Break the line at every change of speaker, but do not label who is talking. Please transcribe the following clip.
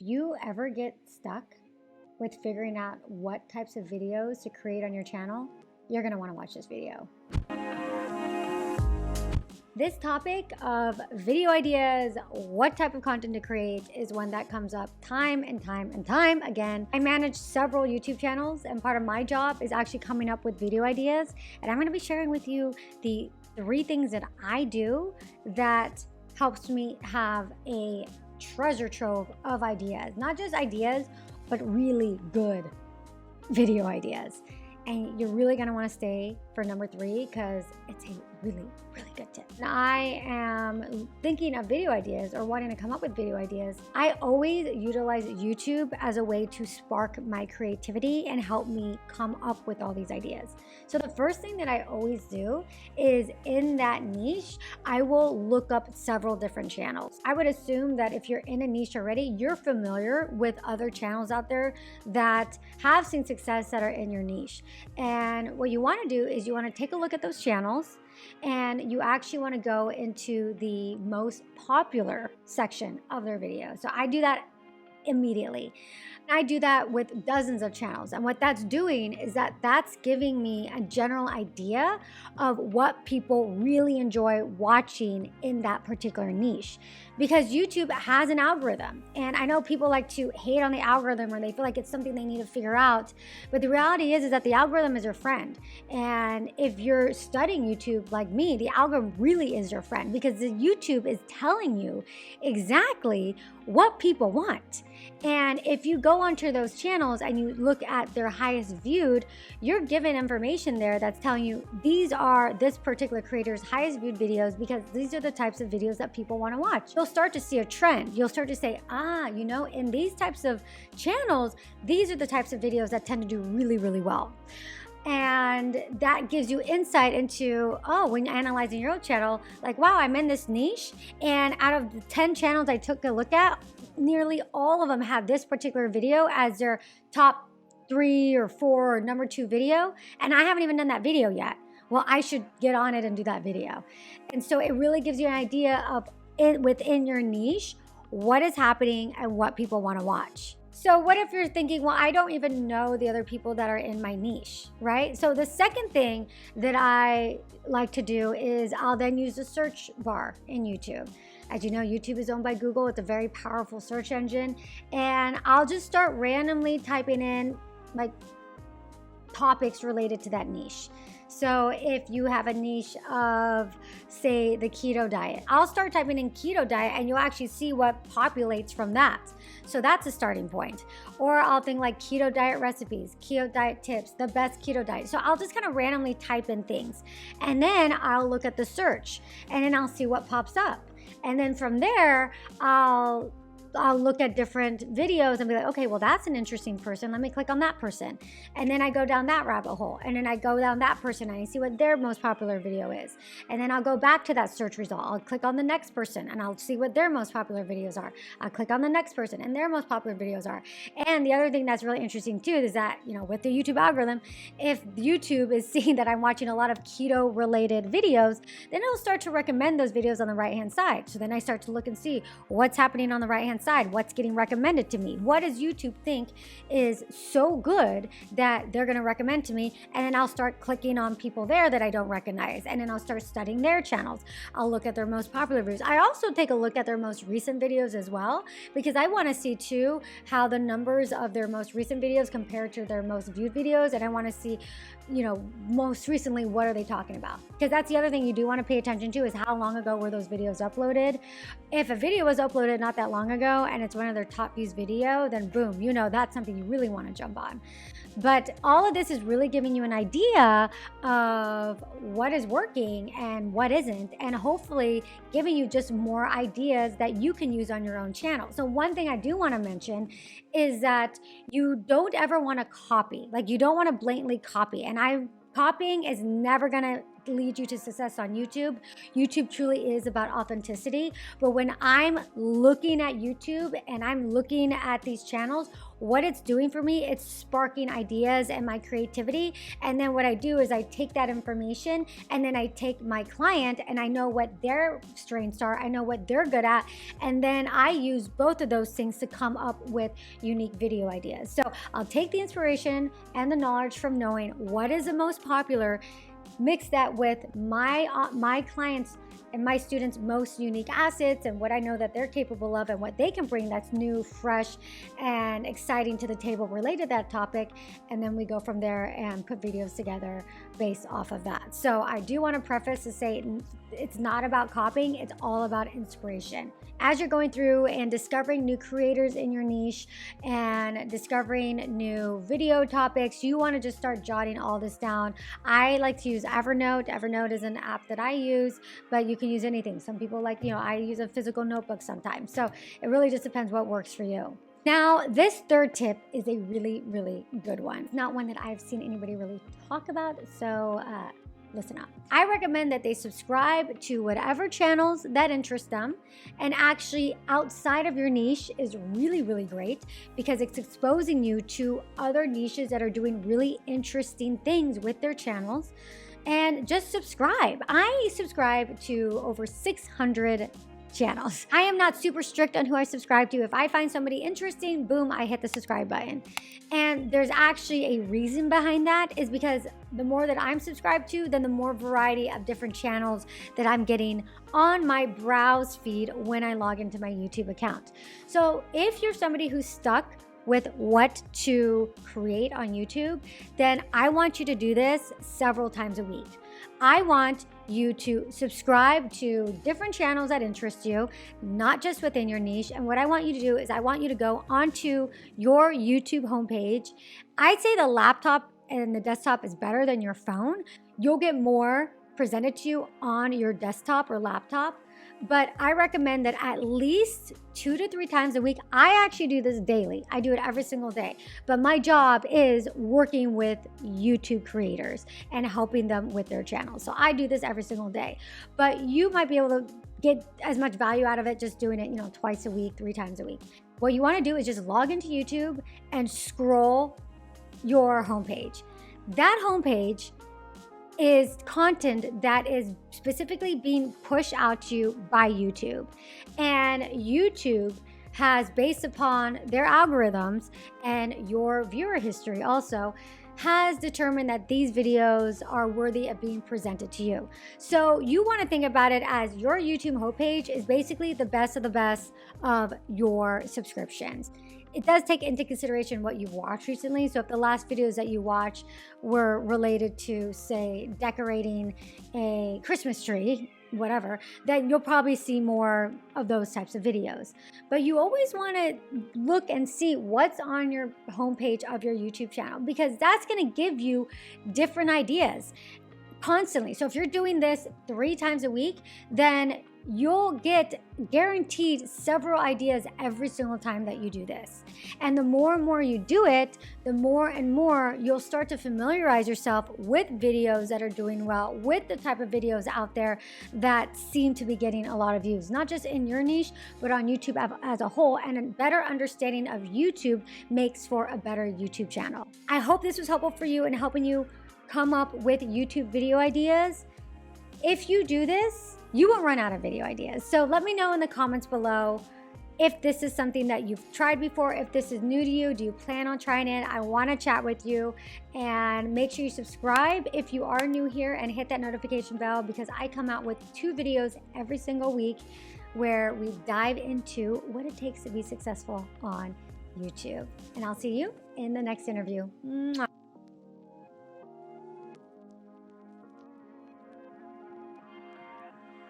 you ever get stuck with figuring out what types of videos to create on your channel, you're going to want to watch this video. This topic of video ideas, what type of content to create, is one that comes up time and time again. I manage several YouTube channels, and part of my job is actually coming up with video ideas. And I'm going to be sharing with you the 3 things that I do that helps me have a treasure trove of ideas. Not just ideas, but really good video ideas. And you're really going to want to stay for number 3 because it's a really good tip. And I am thinking of video ideas or wanting to come up with video ideas. I always utilize YouTube as a way to spark my creativity and help me come up with all these ideas. So the first thing that I always do is, in that niche, I will look up several different channels. I would assume that if you're in a niche already, you're familiar with other channels out there that have seen success that are in your niche. And what you want to do is you want to take a look at those channels, and you actually want to go into the most popular section of their video. So I do that immediately. I do that with dozens of channels. And what that's doing is that's giving me a general idea of what people really enjoy watching in that particular niche. Because YouTube has an algorithm. And I know people like to hate on the algorithm, or they feel like it's something they need to figure out. But the reality is that the algorithm is your friend. And if you're studying YouTube like me, the algorithm really is your friend, because the YouTube is telling you exactly what people want. And if you go onto those channels and you look at their highest viewed, you're given information there that's telling you these are this particular creator's highest viewed videos, because these are the types of videos that people want to watch. You'll start to see a trend. You'll start to say, in these types of channels, these are the types of videos that tend to do really well. And that gives you insight into, when analyzing your own channel, like, wow, I'm in this niche, and out of the 10 channels I took a look at, nearly all of them have this particular video as their top 3 or 4 or number 2 video, and I haven't even done that video yet. Well, I should get on it and do that video. And so it really gives you an idea of within your niche, what is happening and what people want to watch. So what if you're thinking, well, I don't even know the other people that are in my niche, right? So the second thing that I like to do is I'll then use the search bar in YouTube. As you know, YouTube is owned by Google. It's a very powerful search engine. And I'll just start randomly typing in like topics related to that niche. So if you have a niche of, say, the keto diet, I'll start typing in keto diet, and you'll actually see what populates from that. So that's a starting point. Or I'll think like keto diet recipes, keto diet tips, the best keto diet. So I'll just kind of randomly type in things. And then I'll look at the search, and then I'll see what pops up. And then from there, I'll look at different videos and be like, okay, well, that's an interesting person. Let me click on that person. And then I go down that rabbit hole. And then I go down that person and I see what their most popular video is. And then I'll go back to that search result. I'll click on the next person and I'll see what their most popular videos are. I'll click on the next person and their most popular videos are. And the other thing that's really interesting too is that, with the YouTube algorithm, if YouTube is seeing that I'm watching a lot of keto related videos, then it'll start to recommend those videos on the right-hand side. So then I start to look and see what's happening on the right-hand side, what's getting recommended to me, what does YouTube think is so good that they're going to recommend to me, and then I'll start clicking on people there that I don't recognize, and then I'll start studying their channels. I'll look at their most popular videos. I also take a look at their most recent videos as well, because I want to see too how the numbers of their most recent videos compare to their most viewed videos, and I want to see, most recently, what are they talking about? Because that's the other thing you do want to pay attention to, is how long ago were those videos uploaded. If a video was uploaded not that long ago and it's one of their top views video, then boom, that's something you really want to jump on. But all of this is really giving you an idea of what is working and what isn't, and hopefully giving you just more ideas that you can use on your own channel. So one thing I do want to mention is that you don't ever want to copy. Like, you don't want to blatantly copy. And copying is never going to lead you to success on YouTube. YouTube truly is about authenticity. But when I'm looking at YouTube and I'm looking at these channels, what it's doing for me, it's sparking ideas and my creativity. And then what I do is I take that information and then I take my client and I know what their strengths are, I know what they're good at, and then I use both of those things to come up with unique video ideas. So I'll take the inspiration and the knowledge from knowing what is the most popular, mix that with my clients and my students' most unique assets and what I know that they're capable of and what they can bring that's new, fresh, and exciting to the table related to that topic. And then we go from there and put videos together based off of that. So I do want to preface to say it's not about copying, it's all about inspiration. As you're going through and discovering new creators in your niche and discovering new video topics, you want to just start jotting all this down. I like to use Evernote. Evernote is an app that I use, but you can use anything. Some people like, I use a physical notebook sometimes. So it really just depends what works for you. Now, this third tip is a really, really good one. It's not one that I've seen anybody really talk about, so listen up. I recommend that they subscribe to whatever channels that interest them, and actually outside of your niche is really, really great because it's exposing you to other niches that are doing really interesting things with their channels. And just subscribe. I subscribe to over 600 channels. I am not super strict on who I subscribe to. If I find somebody interesting, boom, I hit the subscribe button. And there's actually a reason behind that, is because the more that I'm subscribed to, then the more variety of different channels that I'm getting on my browse feed when I log into my YouTube account. So if you're somebody who's stuck with what to create on YouTube, then I want you to do this several times a week. I want you to subscribe to different channels that interest you, not just within your niche. And what I want you to do is I want you to go onto your YouTube homepage. I'd say the laptop and the desktop is better than your phone. You'll get more presented to you on your desktop or laptop. But I recommend that at least 2 to 3 times a week. I actually do this daily. I do it every single day. But my job is working with YouTube creators and helping them with their channels. So I do this every single day. But you might be able to get as much value out of it just doing it, twice a week, 3 times a week. What you want to do is just log into YouTube and scroll your homepage. That homepage is content that is specifically being pushed out to you by YouTube. And YouTube has, based upon their algorithms and your viewer history also, has determined that these videos are worthy of being presented to you. So you want to think about it as your YouTube homepage is basically the best of the best of your subscriptions. It does take into consideration what you've watched recently. So if the last videos that you watched were related to, say, decorating a Christmas tree, whatever, then you'll probably see more of those types of videos. But you always want to look and see what's on your homepage of your YouTube channel, because that's going to give you different ideas constantly. So if you're doing this 3 times a week, then you'll get guaranteed several ideas every single time that you do this. And the more and more you do it, the more and more you'll start to familiarize yourself with videos that are doing well, with the type of videos out there that seem to be getting a lot of views, not just in your niche, but on YouTube as a whole. And a better understanding of YouTube makes for a better YouTube channel. I hope this was helpful for you in helping you come up with YouTube video ideas. If you do this, you won't run out of video ideas. So let me know in the comments below if this is something that you've tried before, if this is new to you, do you plan on trying it? I want to chat with you, and make sure you subscribe if you are new here and hit that notification bell, because I come out with 2 videos every single week where we dive into what it takes to be successful on YouTube. And I'll see you in the next interview. Mwah.